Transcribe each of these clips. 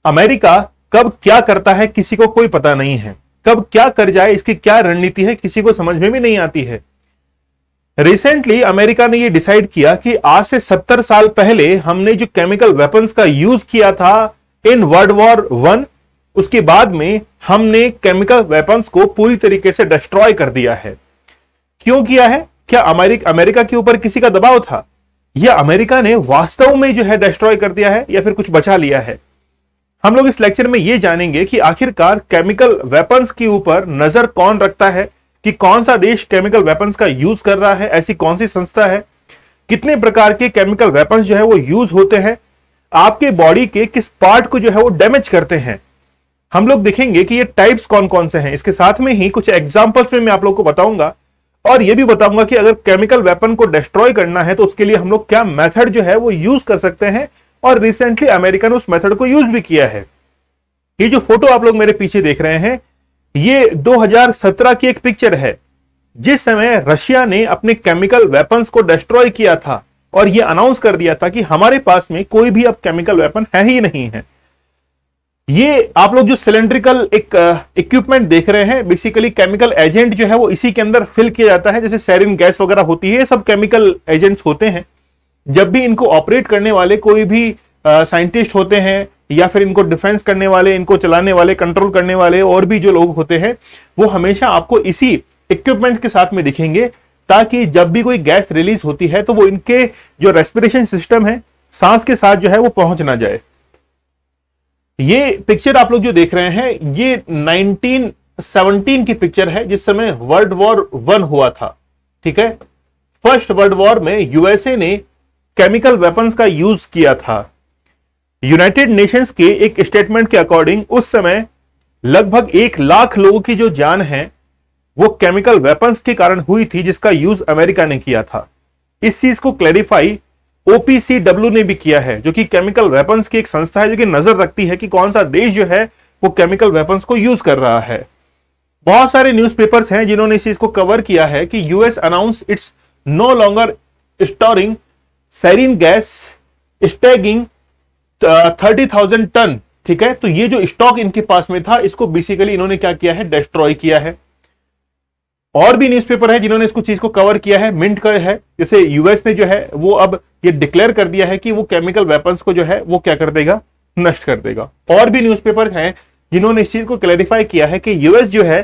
America कब क्या करता है किसी को कोई पता नहीं है, कब क्या कर जाए इसकी क्या रणनीति है किसी को समझ में भी नहीं आती है। रिसेंटली अमेरिका ने यह डिसाइड किया कि आज से 70 साल पहले हमने जो केमिकल वेपन्स का यूज किया था इन वर्ल्ड वॉर वन, उसके बाद में हमने केमिकल वेपन्स को पूरी तरीके से डिस्ट्रॉय कर दिया है। क्यों किया है? क्या अमेरिका के ऊपर किसी का दबाव था, या अमेरिका ने वास्तव में जो है डिस्ट्रॉय कर दिया है, या फिर कुछ बचा लिया है? हम लोग इस लेक्चर में यह जानेंगे कि आखिरकार केमिकल वेपन्स के ऊपर नजर कौन रखता है, कि कौन सा देश केमिकल वेपन्स का यूज कर रहा है, ऐसी कौन सी संस्था है, कितने प्रकार के केमिकल वेपन्स जो है वो यूज होते हैं, आपके बॉडी के किस पार्ट को जो है वो डैमेज करते हैं। हम लोग देखेंगे कि ये टाइप्स कौन कौन से हैं। इसके साथ में ही कुछ एग्जांपल्स में मैं आप लोग को बताऊंगा, और ये भी बताऊंगा कि अगर केमिकल वेपन को डिस्ट्रॉय करना है तो उसके लिए हम लोग क्या मेथड जो है वो यूज कर सकते हैं, और रिसेंटली अमेरिका ने उस मेथड को यूज भी किया है। ये जो फोटो आप लोग मेरे पीछे देख रहे हैं, ये 2017 की एक पिक्चर है, जिस समय रशिया ने अपने केमिकल वेपन्स को डिस्ट्रॉय किया था और यह अनाउंस कर दिया था कि हमारे पास में कोई भी अब केमिकल वेपन है ही नहीं है। ये आप लोग जो सिलेंड्रिकल एक इक्विपमेंट देख रहे हैं, बेसिकली केमिकल एजेंट जो है वो इसी के अंदर फिल किया जाता है, जैसे सैरिन गैस वगैरह होती है, ये सब केमिकल एजेंट्स होते हैं। जब भी इनको ऑपरेट करने वाले कोई भी साइंटिस्ट होते हैं, या फिर इनको डिफेंस करने वाले, इनको चलाने वाले, कंट्रोल करने वाले और भी जो लोग होते हैं, वो हमेशा आपको इसी इक्विपमेंट के साथ में दिखेंगे, ताकि जब भी कोई गैस रिलीज होती है तो वो इनके जो रेस्पिरेशन सिस्टम है, सांस के साथ जो है वो पहुंच ना जाए। ये पिक्चर आप लोग जो देख रहे हैं, ये 1917 की पिक्चर है, जिस समय वर्ल्ड वॉर वन हुआ था। ठीक है, फर्स्ट वर्ल्ड वॉर में यूएसए ने केमिकल वेपन्स का यूज किया था। यूनाइटेड नेशंस के एक स्टेटमेंट के अकॉर्डिंग उस समय लगभग 1 लाख लोगों की जो जान है वो केमिकल वेपन्स के कारण हुई थी, जिसका यूज अमेरिका ने किया था। इस चीज को क्लैरिफाई OPCW ने भी किया है, जो कि केमिकल वेपन्स की एक संस्था है, जो कि नजर रखती है कि कौन सा देश जो है वो केमिकल वेपन्स को यूज कर रहा है। बहुत सारे न्यूज़पेपर्स हैं जिन्होंने इस चीज को कवर किया है कि US announce it's no longer storing sarin gas staging 30,000 ton. ठीक है, तो ये जो स्टॉक इनके पास में था, इसको बेसिकली इन्होंने क्या किया है, डिस्ट्रॉय किया है। और भी न्यूज़पेपर है जिन्होंने इसको चीज को कवर किया है, मिंट कर है, जैसे यूएस ने जो है वो अब ये डिक्लेयर कर दिया है कि वो केमिकल वेपन्स को जो है वो क्या कर देगा, नष्ट कर देगा। और भी न्यूज़पेपर हैं जिन्होंने इस चीज को क्लैरिफाई किया है कि यूएस जो है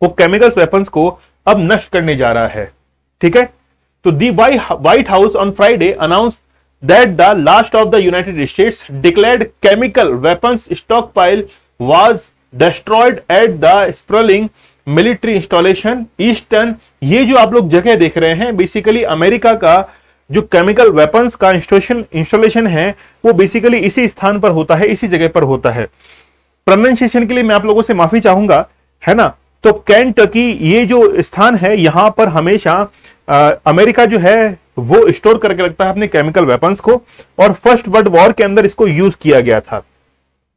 वो केमिकल वेपन्स को अब नष्ट करने जा रहा है। ठीक है, तो the White House on Friday announce that the last of the United States declared chemical weapons stockpile was destroyed at the sprawling military installation Eastern। ये जो आप लोग जगह देख रहे हैं, बेसिकली अमेरिका का जो केमिकल वेपन्स का इंस्टॉलेशन है वो बेसिकली इसी स्थान पर होता है, इसी जगह पर होता है। प्रोनाउंसिएशन के लिए मैं आप लोगों से माफी चाहूंगा, है ना। तो केंटकी ये जो स्थान है, यहां पर हमेशा अमेरिका जो है वो स्टोर करके रखता है अपने केमिकल वेपन्स को, और फर्स्ट वर्ल्ड वॉर के अंदर इसको यूज किया गया था।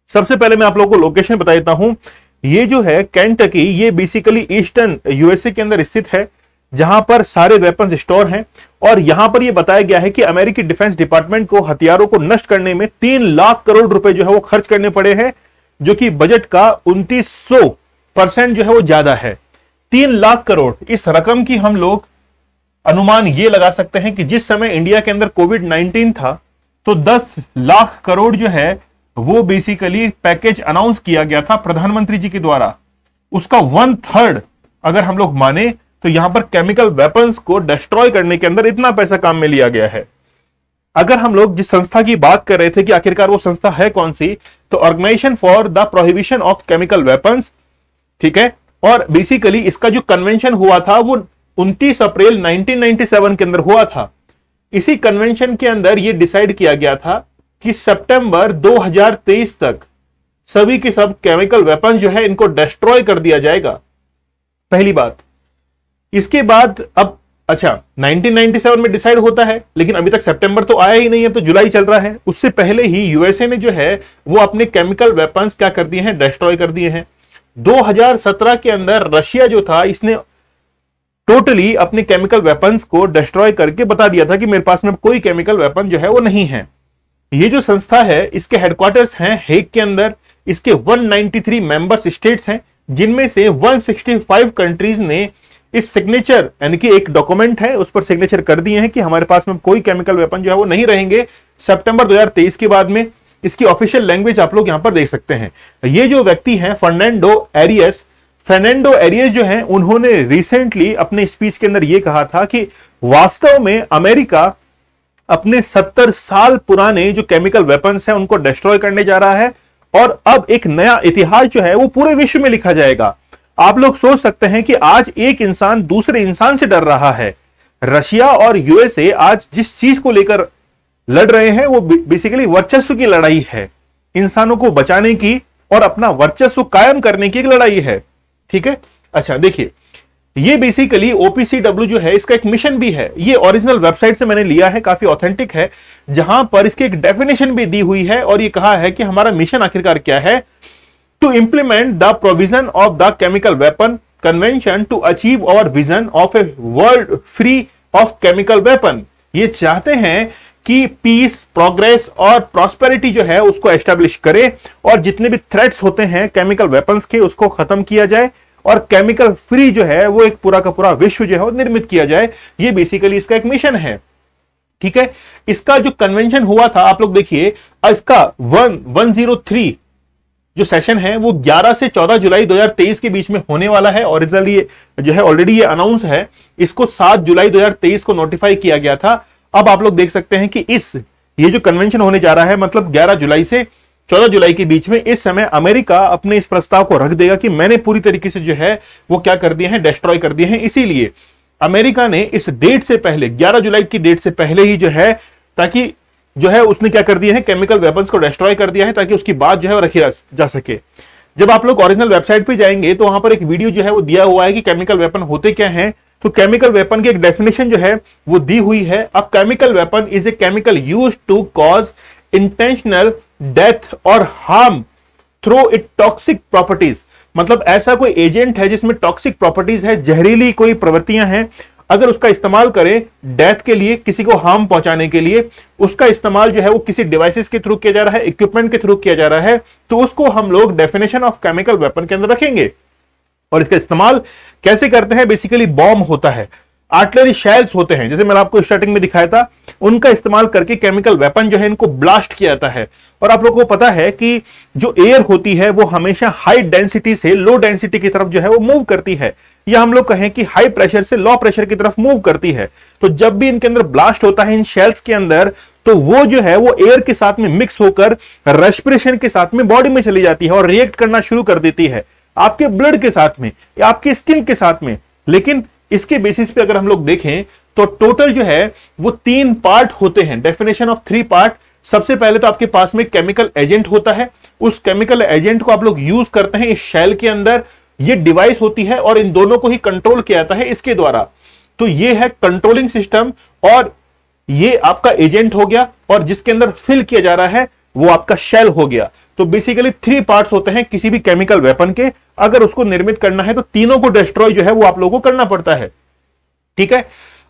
सबसे पहले मैं आप लोगों को लोकेशन बता देता हूं। ये जो है केंटकी, ये बेसिकली ईस्टर्न यूएसए के अंदर स्थित है, जहां पर सारे वेपन्स स्टोर हैं। और यहां पर यह बताया गया है कि अमेरिकी डिफेंस डिपार्टमेंट को हथियारों को नष्ट करने में 3 लाख करोड़ रुपए जो है वो खर्च करने पड़े हैं, जो कि बजट का 2900% जो है वो ज्यादा है। 3 लाख करोड़, इस रकम की हम लोग अनुमान ये लगा सकते हैं कि जिस समय इंडिया के अंदर कोविड-19 था, तो 10 लाख करोड़ जो है वो बेसिकली पैकेज अनाउंस किया गया था प्रधानमंत्री जी के द्वारा। उसका 1/3 अगर हम लोग माने तो यहां पर केमिकल वेपन्स को डिस्ट्रॉय करने के अंदर इतना पैसा काम में लिया गया है। अगर हम लोग जिस संस्था की बात कर रहे थे कि आखिरकार वो संस्था है कौन सी, तो organisation for the prohibition of chemical weapons. ठीक है, और बेसिकली इसका जो कन्वेंशन हुआ था वो 29 अप्रैल 1997 के अंदर हुआ था। इसी कन्वेंशन के अंदर यह डिसाइड किया गया था कि सितंबर 2023 तक सभी के सब केमिकल वेपन जो है इनको डिस्ट्रॉय कर दिया जाएगा। पहली बात। इसके बाद अब अच्छा 1997 में डिसाइड होता है, लेकिन अभी तक सितंबर तो आया ही नहीं है, तो जुलाई चल रहा है। उससे पहले ही यूएसए ने जो है वो अपने केमिकल वेपन्स क्या कर दिए हैं, डिस्ट्रॉय कर दिए हैं। 2017 के अंदर रशिया जो था, इसने टोटली अपने केमिकल वेपन्स को डिस्ट्रॉय करके बता दिया था कि मेरे पास में कोई केमिकल वेपन जो है वो नहीं है। ये जो संस्था है इसके हेडक्वार्टर्स हैं हेग के अंदर। इसके 193 मेंबर्स स्टेट्स हैं, जिनमें से 165 कंट्रीज ने इस सिग्नेचर यानी कि एक डॉक्यूमेंट है उस पर सिग्नेचर कर दिए हैं कि हमारे पास में कोई केमिकल वेपन जो है वो नहीं रहेंगे सितंबर 2023 के बाद में। इसकी ऑफिशियल लैंग्वेज आप लोग यहां पर देख सकते हैं। ये जो व्यक्ति हैं फर्नांडो एरियस जो है, उन्होंने रिसेंटली अपने स्पीच के अंदर यह कहा था कि वास्तव में अमेरिका अपने 70 साल पुराने जो केमिकल वेपन्स हैं उनको डिस्ट्रॉय करने जा रहा है और अब एक नया इतिहास जो है वो पूरे विश्व में लिखा जाएगा। आप लोग सोच सकते हैं कि आज एक इंसान दूसरे इंसान से डर रहा है। रशिया और यूएसए आज जिस चीज को लेकर लड़ रहे हैं वो बेसिकली वर्चस्व की लड़ाई है, इंसानों को बचाने की और अपना वर्चस्व कायम करने की एक लड़ाई है। ठीक है, अच्छा देखिए, ये बेसिकली ओपीसीडब्ल्यू जो है इसका एक मिशन भी है। ये ओरिजिनल वेबसाइट से मैंने लिया है, काफी ऑथेंटिक है, जहां पर इसकी एक डेफिनेशन भी दी हुई है और ये कहा है कि हमारा मिशन आखिरकार क्या है। To implement the provision of the chemical weapon convention to achieve our vision of a world free of chemical weapon. ये चाहते हैं कि पीस, प्रोग्रेस और प्रॉस्पेरिटी जो है उसको एस्टेब्लिश करे और जितने भी थ्रेट्स होते हैं केमिकल वेपन्स के उसको खत्म किया जाए और केमिकल फ्री जो है वो एक पूरा का पूरा विश्व जो है वो निर्मित किया जाए। ये बेसिकली इसका एक मिशन है। ठीक है, इसका जो कन्वेंशन हुआ था आप लोग देखिए, इसका 103 जो सेशन है वो 11 से 14 जुलाई 2023 के बीच में होने वाला है। ओरिजिनली जो है ऑलरेडी ये अनाउंस है, इसको 7 जुलाई 2023 को नोटिफाई किया गया था। अब आप लोग देख सकते हैं कि ये जो कन्वेंशन होने जा रहा है मतलब 11 जुलाई से 14 जुलाई के बीच में, इस समय अमेरिका अपने इस प्रस्ताव को रख देगा कि मैंने पूरी तरीके से जो है वो क्या कर दिए हैं, डिस्ट्रॉय कर दिए हैं। इसीलिए अमेरिका ने इस डेट से पहले 11 जुलाई की डेट से पहले ही जो है, ताकि जो है उसने क्या कर दिया है, केमिकल वेपन्स को डिस्ट्रॉय कर दिया है ताकि उसकी बात जो है वो रखी जा सके। जब आप लोग ओरिजिनल वेबसाइट पे जाएंगे तो वहां पर एक वीडियो जो है वो दिया हुआ है कि केमिकल वेपन होते क्या हैं। तो केमिकल वेपन की एक डेफिनेशन जो है वो दी हुई है। A chemical weapon is a chemical used to cause intentional death और harm through it toxic properties. मतलब ऐसा कोई एजेंट है जिसमें टॉक्सिक प्रॉपर्टीज है, जहरीली कोई प्रवृत्तियां हैं, अगर उसका इस्तेमाल करें डेथ के लिए, किसी को हार्म पहुंचाने के लिए, उसका इस्तेमाल जो है वो किसी डिवाइसेस के थ्रू किया जा रहा है, इक्विपमेंट के थ्रू किया जा रहा है, तो उसको हम लोग डेफिनेशन ऑफ केमिकल वेपन के अंदर रखेंगे। और इसका इस्तेमाल कैसे करते हैं, बेसिकली बॉम्ब होता है, आर्टिलरी शेल्स होते हैं, जैसे मैंने आपको स्टार्टिंग में दिखाया था, उनका इस्तेमाल करके केमिकल वेपन जो है इनको ब्लास्ट किया जाता है। और आप लोगों को पता है कि जो एयर होती है वो हमेशा हाई डेंसिटी से लो डेंसिटी की तरफ जो है वो मूव करती है, या हम लोग कहें कि हाई प्रेशर से लो प्रेशर की तरफ मूव करती है। तो जब भी इनके अंदर ब्लास्ट होता है इन शेल्स के अंदर, तो वो जो है वो एयर के साथ में मिक्स होकर रेस्पिरेशन के साथ में बॉडी में चली जाती है और रिएक्ट करना शुरू कर देती है आपके ब्लड के साथ में या आपकी स्किन के साथ में। लेकिन इसके बेसिस पे अगर हम लोग देखें तो टोटल जो है वो 3 पार्ट होते हैं, डेफिनेशन ऑफ 3 पार्ट। सबसे पहले तो आपके पास में केमिकल एजेंट होता है, उस केमिकल एजेंट को आप लोग यूज करते हैं इस शेल के अंदर, ये डिवाइस होती है और इन दोनों को ही कंट्रोल किया जाता है इसके द्वारा। तो ये है कंट्रोलिंग सिस्टम और ये आपका एजेंट हो गया, और जिसके अंदर फिल किया जा रहा है वो आपका शेल हो गया। तो बेसिकली 3 पार्ट्स होते हैं किसी भी केमिकल वेपन के। अगर उसको निर्मित करना है तो तीनों को डिस्ट्रॉय जो है वो आप लोगों को करना पड़ता है। ठीक है,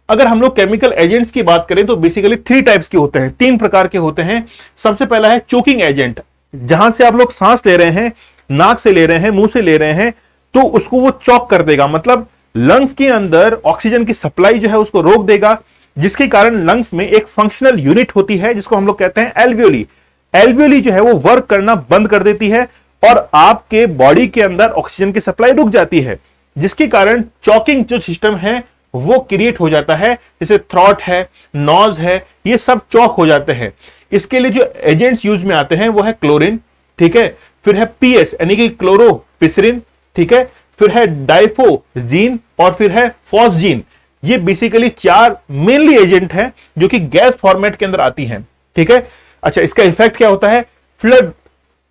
अगर हम लोग केमिकल एजेंट्स की बात करें तो बेसिकली 3 टाइप्स के होते हैं, 3 प्रकार के होते हैं। सबसे पहला है चोकिंग एजेंट, जहां से आप लोग सांस ले रहे हैं, नाक से ले रहे हैं, मुंह से ले रहे हैं, तो उसको वो चॉक कर देगा, मतलब लंग्स के अंदर ऑक्सीजन की सप्लाई जो है उसको रोक देगा, जिसके कारण लंग्स में एक फंक्शनल यूनिट होती है जिसको हम लोग कहते हैं एल्वियोली। एल्वियोली जो है वो वर्क करना बंद कर देती है और आपके बॉडी के अंदर ऑक्सीजन की सप्लाई रुक जाती है, जिसके कारण चॉकिंग जो सिस्टम है वो क्रिएट हो जाता है। जैसे थ्रॉट है, नॉज है, ये सब चॉक हो जाते हैं। इसके लिए जो एजेंट्स यूज में आते हैं वो है क्लोरीन, ठीक है, फिर है पीएस यानी कि क्लोरोपिसरिन, ठीक है, फिर है डाइफोजीन और फिर है फॉस्जीन। ये बेसिकली 4 मेनली एजेंट हैं जो कि गैस फॉर्मेट के अंदर आती हैं। ठीक है, अच्छा, इसका इफेक्ट क्या होता है, flood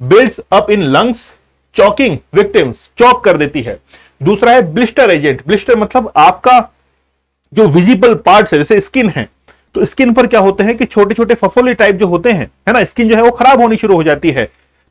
builds up in lungs, choking victims, chalk कर देती है। दूसरा है ब्लिस्टर एजेंट, ब्लिस्टर मतलब आपका जो विजिबल पार्ट्स है जैसे स्किन है, तो स्किन पर क्या होते हैं कि छोटे छोटे फफोले टाइप जो होते हैं, है ना, स्किन जो है वो खराब होनी शुरू हो जाती है।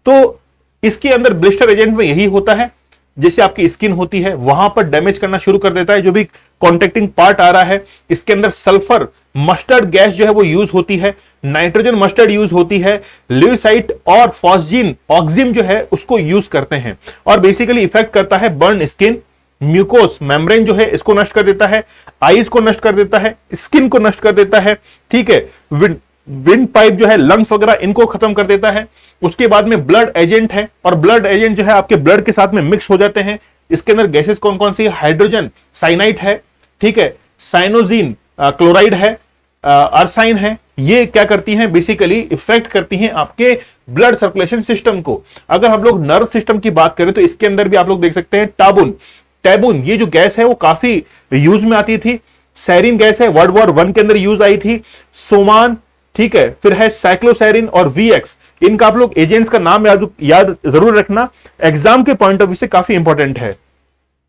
तो इसके अंदर ब्लिस्टर एजेंट में यही होता है, जैसे आपकी स्किन होती है वहां पर डैमेज करना शुरू कर देता है, जो भी कॉन्टेक्टिंग पार्ट आ रहा है। इसके अंदर सल्फर मस्टर्ड गैस जो है वो यूज होती है, नाइट्रोजन मस्टर्ड यूज होती है, ल्यूसाइट और फॉस्जीन ऑक्सिम जो है उसको यूज करते हैं और बेसिकली इफेक्ट करता है बर्न स्किन, म्यूकोस मेम्ब्रेन जो है इसको नष्ट कर देता है, आईज को नष्ट कर देता है, स्किन को नष्ट कर देता है, ठीक है, विंड पाइप जो है, लंग्स वगैरह इनको खत्म कर देता है। उसके बाद में ब्लड एजेंट है और ब्लड एजेंट जो है आपके ब्लड के साथ में मिक्स हो जाते हैं। इसके अंदर गैसेस कौन कौन सी, हाइड्रोजन साइनाइड है, ठीक है, साइनोजीन क्लोराइड है, अर्साइन है। ये क्या करती हैं, बेसिकली इफेक्ट करती हैं आपके ब्लड सर्कुलेशन सिस्टम को। अगर हम लोग नर्व सिस्टम की बात करें तो इसके अंदर भी आप लोग देख सकते हैं टैबून ये जो गैस है वो काफी यूज में आती थी। सैरिन गैस है, वर्ल्ड वॉर 1 के अंदर यूज आई थी। सोमान, ठीक है, फिर है साइक्लोसैरिन और वीएक्स। इनका आप लोग एजेंट्स का नाम याद जरूर रखना, एग्जाम के पॉइंट ऑफ व्यू से काफी इंपॉर्टेंट है।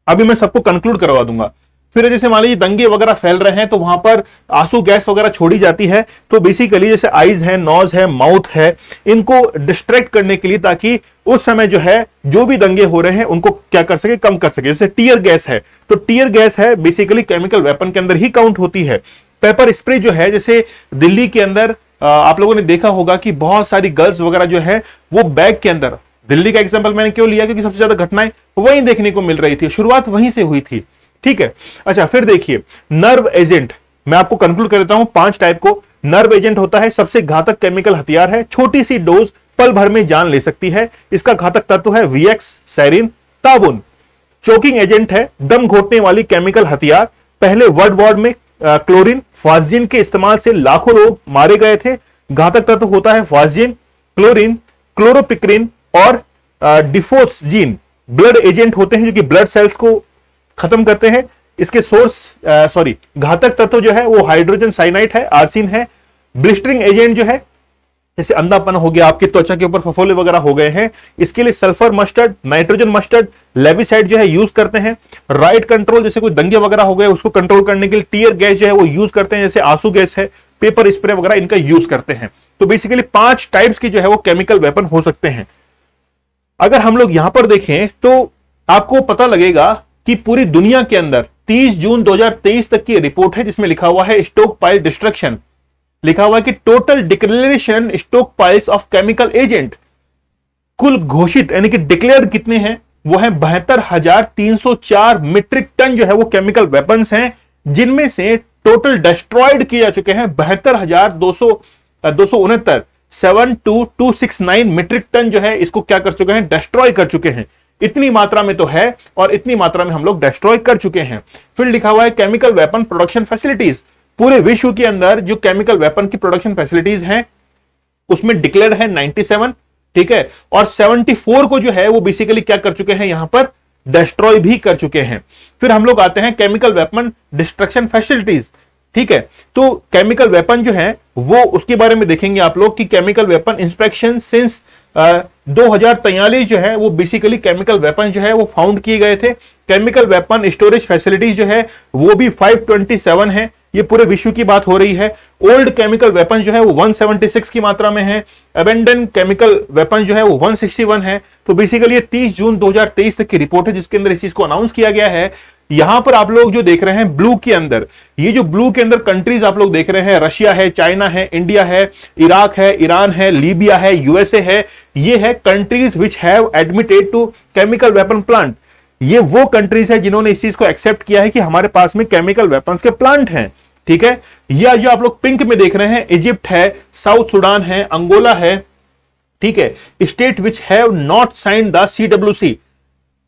अभी मैं सबको कंक्लूड करवा दूंगा। फिर जैसे मान लीजिए दंगे वगैरह फैल रहे हैं तो वहां पर आंसू गैस वगैरह छोड़ी जाती है, तो बेसिकली जैसे आईज है, नोज है, माउथ है, इनको डिस्ट्रैक्ट करने के लिए, ताकि उस समय जो है जो भी दंगे हो रहे हैं उनको क्या कर सके, कम कर सके। जैसे टीयर गैस है, तो टीयर गैस है बेसिकली केमिकल वेपन के अंदर ही काउंट होती है। पेपर स्प्रे जो है, जैसे दिल्ली के अंदर आप लोगों ने देखा होगा कि बहुत सारी गर्ल्स वगैरह जो है वो बैग के अंदर, दिल्ली का एग्जांपल मैंने क्यों लिया, क्योंकि सबसे ज्यादा घटनाएं वहीं देखने को मिल रही थी, शुरुआत वहीं से हुई थी, ठीक है। अच्छा, फिर देखिए नर्व एजेंट, मैं आपको कंक्लूड कर देता हूं 5 टाइप को। नर्व एजेंट होता है सबसे घातक केमिकल हथियार है, छोटी सी डोज पल भर में जान ले सकती है। इसका घातक तत्व है वीएक्स, सैरिन, ताबुन। चोकिंग एजेंट है दम घोटने वाली केमिकल हथियार। पहले वर्ल्ड वॉर में क्लोरीन, फास्जिन के इस्तेमाल से लाखों लोग मारे गए थे। घातक तत्व होता है फास्जिन, क्लोरीन, क्लोरोपिक्रिन और डिफोस्जीन। ब्लड एजेंट होते हैं जो कि ब्लड सेल्स को खत्म करते हैं। इसके घातक तत्व जो है वो हाइड्रोजन साइनाइड है, आर्सिन है। ब्लिस्टरिंग एजेंट जो है, जैसे अंधापन हो गया, आपकी त्वचा के ऊपर फफोले वगैरह हो गए हैं, इसके लिए सल्फर मस्टर्ड, नाइट्रोजन मस्टर्ड, लेविसाइड जो है यूज करते हैं। राइट कंट्रोल, जैसे कोई दंगे वगैरह हो गए उसको कंट्रोल करने के लिए टीयर गैस जो है वो यूज करते हैं, जैसे आंसू गैस है, पेपर स्प्रे वगैरह इनका यूज करते हैं। तो बेसिकली 5 टाइप्स की जो है वो केमिकल वेपन हो सकते हैं। अगर हम लोग यहां पर देखें तो आपको पता लगेगा कि पूरी दुनिया के अंदर 30 जून 2023 तक की रिपोर्ट है जिसमें लिखा हुआ है स्टॉक पाइल डिस्ट्रक्शन, लिखा हुआ है कि total declaration stock piles of chemical agent, कुल घोषित यानी कि डिक्लेयर कितने हैं वो है 72,304 मीट्रिक टन जो है वो केमिकल वेपन्स हैं, जिनमें से टोटल डिस्ट्रॉयड किए जा चुके हैं 72,269 72,269 मीट्रिक टन जो है इसको क्या कर चुके हैं, डिस्ट्रॉय कर चुके हैं। इतनी मात्रा में तो है और इतनी मात्रा में हम लोग डिस्ट्रॉय कर चुके हैं। फिर लिखा हुआ है केमिकल वेपन प्रोडक्शन फैसिलिटीज, पूरे विश्व के अंदर जो केमिकल वेपन की प्रोडक्शन फैसिलिटीज हैं उसमें डिक्लेयर्ड है 97, ठीक है, और 74 को जो है वो बेसिकली क्या कर चुके हैं, यहां पर डिस्ट्रॉय भी कर चुके हैं। फिर हम लोग आते हैं केमिकल वेपन डिस्ट्रक्शन फैसिलिटीज, ठीक है। तो केमिकल वेपन जो है वो उसके बारे में देखेंगे आप लोग कि केमिकल वेपन इंस्पेक्शन सिंस 2043 जो है वो बेसिकली केमिकल वेपन जो है वो फाउंड किए गए थे। केमिकल वेपन स्टोरेज फैसिलिटीज जो है वो भी 527 है, ये पूरे विश्व की बात हो रही है। ओल्ड केमिकल वेपन जो है वो 176 की मात्रा में है। अबेंडन केमिकल वेपन जो है वो 161 है। तो बेसिकली ये 30 जून 2023 तक की रिपोर्ट है जिसके अंदर इस चीज को अनाउंस किया गया है। यहां पर आप लोग जो देख रहे हैं ब्लू के अंदर, ये जो ब्लू के अंदर कंट्रीज आप लोग देख रहे हैं, रशिया है, चाइना है, इंडिया है, इराक है, ईरान है, लीबिया है, यूएसए है, ये है countries which have admitted to chemical weapon plant. ये वो कंट्रीज है जिन्होंने इस चीज को एक्सेप्ट किया है कि हमारे पास में केमिकल वेपन्स के प्लांट हैं, ठीक है। यह जो आप लोग पिंक में देख रहे हैं, इजिप्ट है, साउथ सुडान है, अंगोला है, ठीक है, state which have not signed the CWC।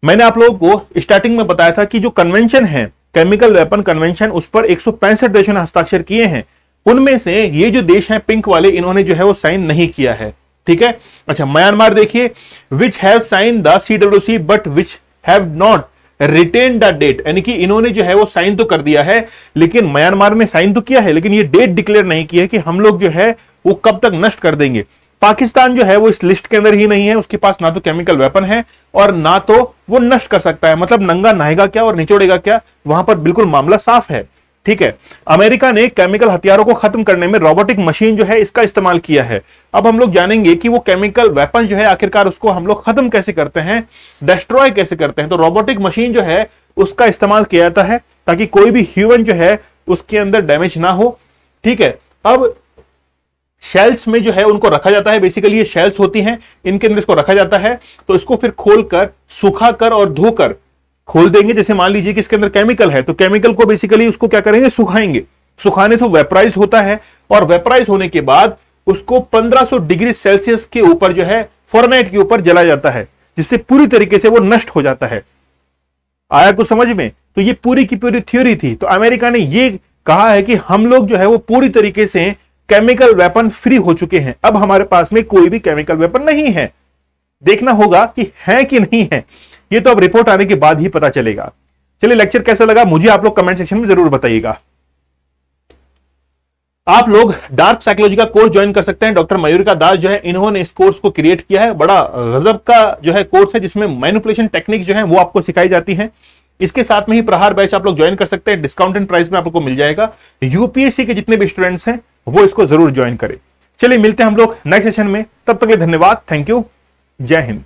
मैंने आप लोगों को स्टार्टिंग में बताया था कि जो कन्वेंशन है केमिकल वेपन कन्वेंशन, उस पर 165 देशों ने हस्ताक्षर किए हैं। उनमें से ये जो देश हैं पिंक वाले, इन्होंने जो है वो साइन नहीं किया है, ठीक है। अच्छा, म्यांमार देखिए, which have sign the CWC but which have not retain the date, यानी कि इन्होंने जो है वो साइन तो कर दिया है, लेकिन म्यांमार में साइन तो किया है लेकिन ये डेट डिक्लेयर नहीं की है कि हम लोग जो है वो कब तक नष्ट कर देंगे। पाकिस्तान जो है वो इस लिस्ट के अंदर ही नहीं है, उसके पास ना तो केमिकल वेपन है और ना तो वो नष्ट कर सकता है, मतलब नंगा नहाएगा क्या और निचोड़ेगा क्या, वहां पर बिल्कुल मामला साफ है, ठीक है। अमेरिका ने केमिकल हथियारों को खत्म करने में रोबोटिक मशीन जो है इसका इस्तेमाल किया है। अब हम लोग जानेंगे कि वो केमिकल वेपन जो है आखिरकार उसको हम लोग खत्म कैसे करते हैं, डिस्ट्रॉय कैसे करते हैं। तो रोबोटिक मशीन जो है उसका इस्तेमाल किया जाता है ताकि कोई भी ह्यूमन जो है उसके अंदर डैमेज ना हो। ठीक है, अब शेल्स में जो है उनको रखा जाता है, बेसिकली ये शेल्स होती हैं, इनके अंदर इसको रखा जाता है। तो इसको फिर खोलकर, सुखाकर और धोकर खोल देंगे। जैसे मान लीजिए कि इसके अंदर केमिकल है, तो केमिकल को बेसिकली उसको क्या करेंगे, सुखाएंगे। सुखाने से वेपराइज होता है, और वेपराइज होने के बाद उसको 1500 डिग्री सेल्सियस के ऊपर जो है, फ़ारेनहाइट के ऊपर जला जाता है, जिससे पूरी तरीके से वो नष्ट हो जाता है। आया कुछ समझ में? तो ये पूरी की पूरी थ्योरी थी। तो अमेरिका ने ये कहा है कि हम लोग जो है वो पूरी तरीके से केमिकल वेपन फ्री हो चुके हैं, अब हमारे पास में कोई भी केमिकल वेपन नहीं है। देखना होगा कि है कि नहीं है, ये तो अब रिपोर्ट आने के बाद ही पता चलेगा। चलिए, लेक्चर कैसा लगा मुझे आप लोग कमेंट सेक्शन में जरूर बताइएगा। आप लोग डार्क साइकोलॉजी का कोर्स ज्वाइन कर सकते हैं। डॉक्टर मयूरिका दास जो है, इन्होंने इस कोर्स को क्रिएट किया है। बड़ा गजब का जो है कोर्स है, जिसमें मैनिपुलेशन टेक्निक जो है वो आपको सिखाई जाती है। इसके साथ में ही प्रहार बैच आप लोग ज्वाइन कर सकते हैं, डिस्काउंटेड प्राइस में आप लोग को मिल जाएगा। यूपीएससी के जितने भी स्टूडेंट्स हैं वो इसको जरूर ज्वाइन करें। चलिए, मिलते हैं हम लोग नेक्स्ट सेशन में, तब तक के लिए धन्यवाद, थैंक यू, जय हिंद।